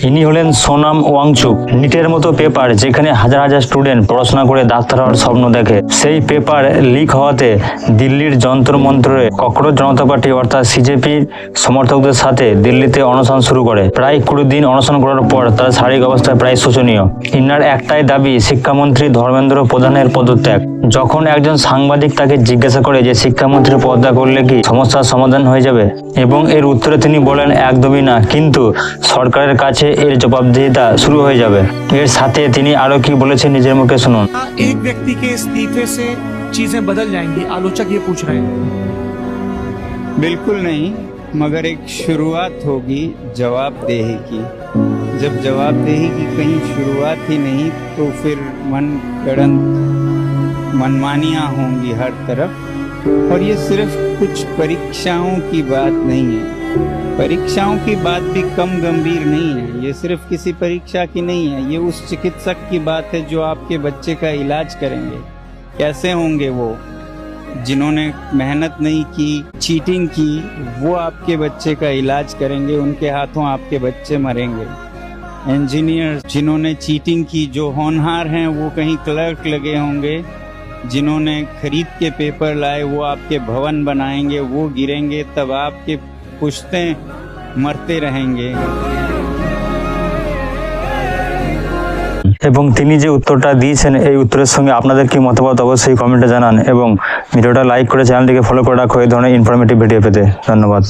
ইনি হলেন সোনাম ওয়াংচুক। নিটের মতো পেপার যেখানে হাজার হাজার স্টুডেন্ট পড়াশোনা করে ডাক্তার হওয়ার স্বপ্ন দেখে, সেই পেপার লিক হওয়াতে দিল্লির যন্ত্র মন্ত্রে ককরোচ জনতা পার্টি অর্থাৎ সিজেপি সমর্থকদের সাথে দিল্লিতে অনশন শুরু করে। প্রায় 20 দিন অনশন করার পর তার শারীরিক অবস্থা প্রায় শোচনীয়। ইনার একটাই দাবি, শিক্ষামন্ত্রী ধর্মেন্দ্র প্রধানের পদত্যাগ। যখন একজন সাংবাদিক তাকে জিজ্ঞাসা করে যে শিক্ষামন্ত্রী পদত্যাগ করলে কি সমস্যার সমাধান হয়ে যাবে, এবং এর উত্তরে তিনি বলেন একদমই না, কিন্তু সরকারের কাছে এর জবাবদিহিতা শুরু হয়ে যাবে। এর সাথে তিনি আরো কি বলেছেন নিজের মুখে শুনুন। एक व्यक्ति के इस्तीफे से चीजें बदल जाएंगी, आलोचक ये पूछ रहे हैं। बिल्कुल नहीं, मगर एक शुरुआत होगी जवाबदेही की। जब जवाबदेही की कहीं शुरुआत ही नहीं तो फिर मन गढ़ंत मनमानियां होंगी हर तरफ। और ये सिर्फ कुछ परीक्षाओं की बात नहीं है, परीक्षाओं की बात भी कम गंभीर नहीं है। ये सिर्फ किसी परीक्षा की नहीं है, ये उस चिकित्सक की बात है जो आपके बच्चे का इलाज करेंगे। कैसे होंगे वो? जिन्होंने मेहनत नहीं की, चीटिंग की, वो आपके बच्चे का इलाज करेंगे, उनके हाथों आपके बच्चे मरेंगे। इंजीनियर जिन्होंने चीटिंग की, जो होनहार हैं वो कहीं क्लर्क लगे होंगे। जिन्होंने खरीद के पेपर लाए वो आपके भवन बनाएंगे, वो गिरेंगे, तब आपके पुश्तें मरते रहेंगे। এবং তিনি যে উত্তরটা দিয়েছেন, এই উত্তরের সঙ্গে আপনাদের কি মতামত অবশ্যই কমেন্টে জানান, এবং ভিডিওটা লাইক করে চ্যানেলটিকে ফলো করে রাখো এই ধরনের ইনফরমেটিভ ভিডিও পেতে। ধন্যবাদ।